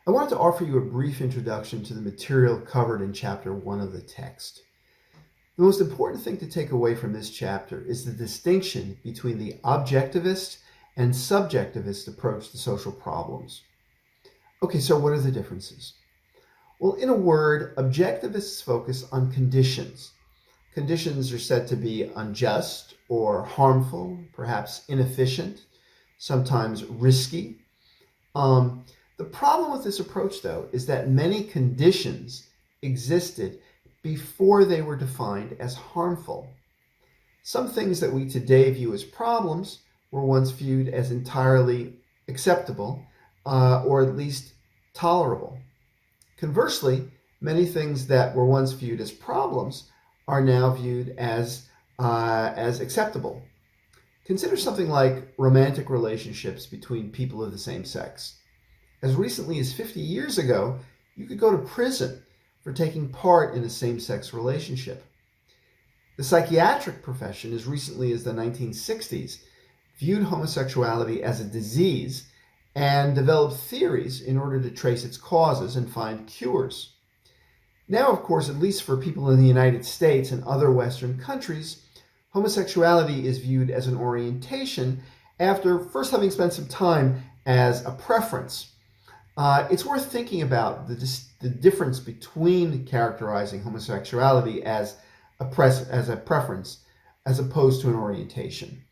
I wanted to offer you a brief introduction to the material covered in Chapter 1 of the text. The most important thing to take away from this chapter is the distinction between the objectivist and subjectivist approach to social problems. Okay, so what are the differences? Well, in a word, objectivists focus on conditions. Conditions are said to be unjust or harmful, perhaps inefficient, sometimes risky. The problem with this approach, though, is that many conditions existed before they were defined as harmful. Some things that we today view as problems were once viewed as entirely acceptable, or at least tolerable. Conversely, many things that were once viewed as problems are now viewed as acceptable. Consider something like romantic relationships between people of the same sex. As recently as 50 years ago, you could go to prison for taking part in a same-sex relationship. The psychiatric profession, as recently as the 1960s, viewed homosexuality as a disease and developed theories in order to trace its causes and find cures. Now, of course, at least for people in the United States and other Western countries, homosexuality is viewed as an orientation after first having spent some time as a preference. It's worth thinking about the difference between characterizing homosexuality as a preference as opposed to an orientation.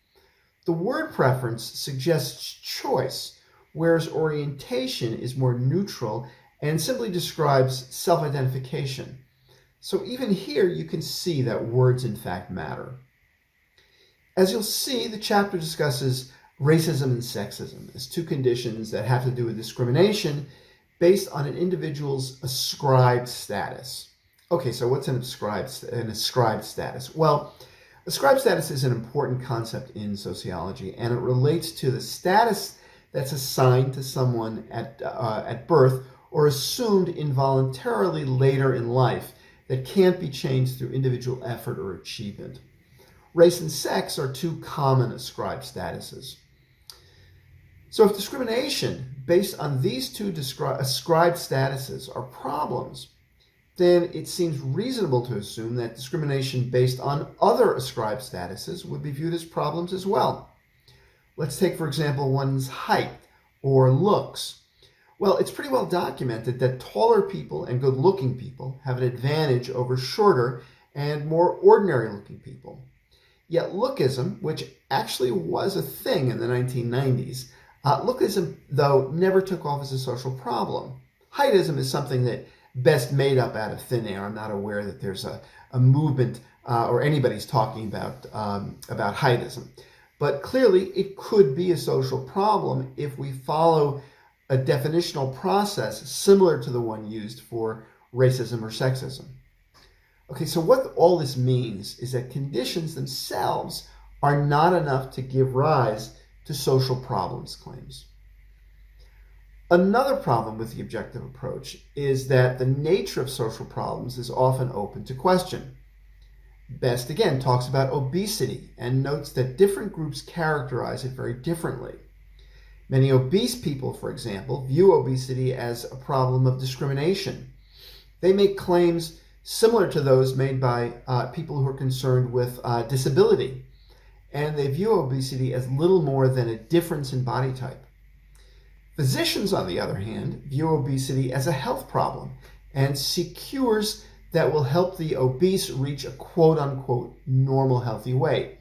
The word preference suggests choice, whereas orientation is more neutral and simply describes self-identification. So even here you can see that words in fact matter. As you'll see, the chapter discusses racism and sexism as two conditions that have to do with discrimination based on an individual's ascribed status. Okay, so what's an ascribed status? Well, ascribed status is an important concept in sociology, and it relates to the status that's assigned to someone at birth or assumed involuntarily later in life that can't be changed through individual effort or achievement. Race and sex are two common ascribed statuses. So if discrimination based on these two ascribed statuses are problems, then it seems reasonable to assume that discrimination based on other ascribed statuses would be viewed as problems as well. Let's take, for example, one's height or looks. Well, it's pretty well documented that taller people and good-looking people have an advantage over shorter and more ordinary-looking people. Yet lookism, which actually was a thing in the 1990s, lookism, though, never took off as a social problem. Heightism is something that best made up out of thin air. I'm not aware that there's a movement or anybody's talking about heightism. But clearly, it could be a social problem if we follow a definitional process similar to the one used for racism or sexism. Okay, so what all this means is that conditions themselves are not enough to give rise to social problems claims. Another problem with the objective approach is that the nature of social problems is often open to question. Best, again, talks about obesity and notes that different groups characterize it very differently. Many obese people, for example, view obesity as a problem of discrimination. They make claims similar to those made by people who are concerned with disability, and they view obesity as little more than a difference in body type. Physicians, on the other hand, view obesity as a health problem and seek cures that will help the obese reach a quote-unquote normal healthy weight.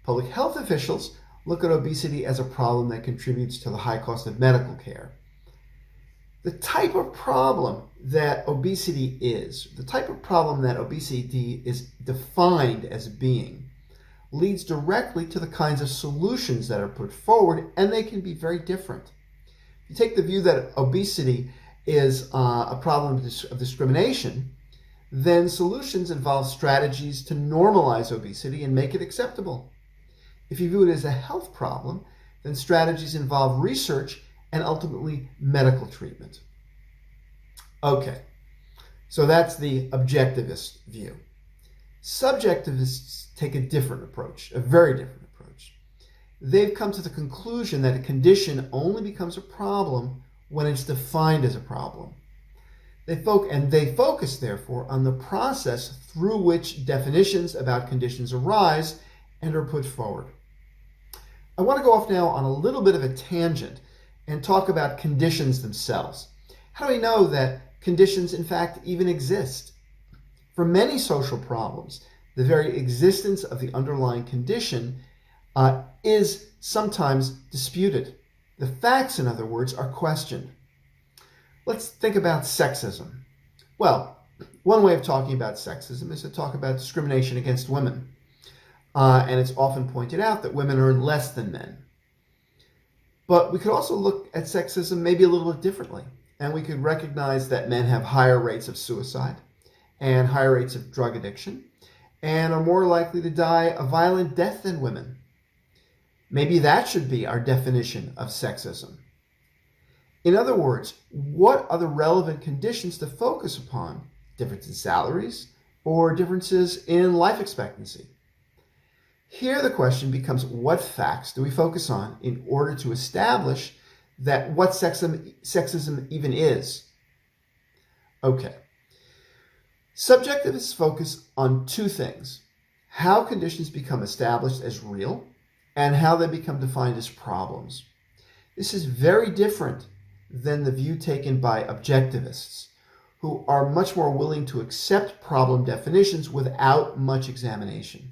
Public health officials look at obesity as a problem that contributes to the high cost of medical care. The type of problem that obesity is defined as being, leads directly to the kinds of solutions that are put forward, and they can be very different. If you take the view that obesity is a problem of discrimination, then solutions involve strategies to normalize obesity and make it acceptable. If you view it as a health problem, then strategies involve research and ultimately medical treatment. Okay, so that's the objectivist view. Subjectivists take a different approach, a very different approach. They've come to the conclusion that a condition only becomes a problem when it's defined as a problem. They focus, therefore, on the process through which definitions about conditions arise and are put forward. I want to go off now on a little bit of a tangent and talk about conditions themselves. How do we know that conditions, in fact, even exist? For many social problems, the very existence of the underlying condition is sometimes disputed. The facts, in other words, are questioned. Let's think about sexism. Well, one way of talking about sexism is to talk about discrimination against women. And it's often pointed out that women earn less than men. But we could also look at sexism maybe a little bit differently. And we could recognize that men have higher rates of suicide and higher rates of drug addiction and are more likely to die a violent death than women. Maybe that should be our definition of sexism. In other words, what are the relevant conditions to focus upon? Differences in salaries or differences in life expectancy? Here the question becomes, what facts do we focus on in order to establish that what sexism even is? Okay. Subjectivists focus on two things: how conditions become established as real and how they become defined as problems. This is very different than the view taken by objectivists, who are much more willing to accept problem definitions without much examination.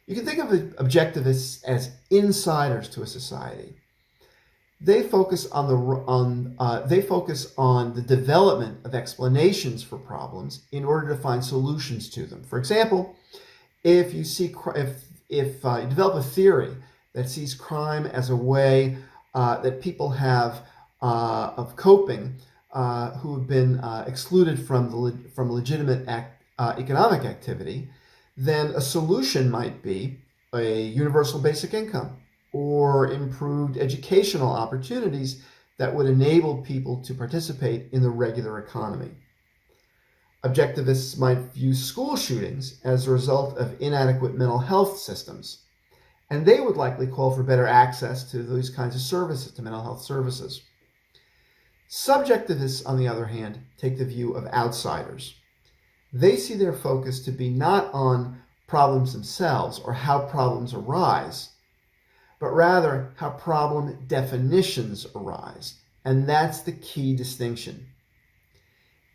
You can think of objectivists as insiders to a society. They focus on the development of explanations for problems in order to find solutions to them. For example, if you develop a theory that sees crime as a way that people have of coping who have been excluded from legitimate economic activity, then a solution might be a universal basic income or improved educational opportunities that would enable people to participate in the regular economy. Objectivists might view school shootings as a result of inadequate mental health systems, and they would likely call for better access to those kinds of services, to mental health services. Subjectivists, on the other hand, take the view of outsiders. They see their focus to be not on problems themselves or how problems arise, but rather how problem definitions arise. And that's the key distinction.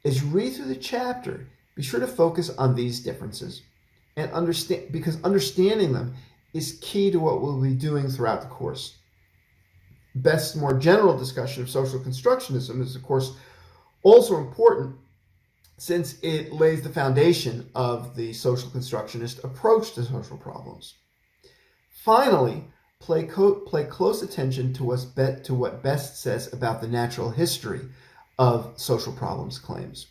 As you read through the chapter, be sure to focus on these differences and because understanding them is key to what we'll be doing throughout the course. Best's more general discussion of social constructionism is, of course, also important since it lays the foundation of the social constructionist approach to social problems. Finally, pay close attention to what Best says about the natural history of social problems claims.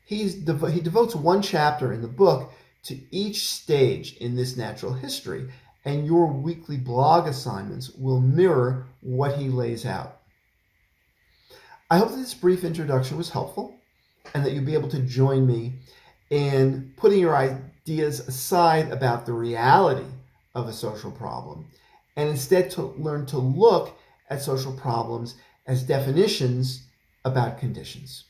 He devotes one chapter in the book to each stage in this natural history, and your weekly blog assignments will mirror what he lays out. I hope that this brief introduction was helpful and that you'll be able to join me in putting your ideas aside about the reality of a social problem and instead to learn to look at social problems as definitions about conditions.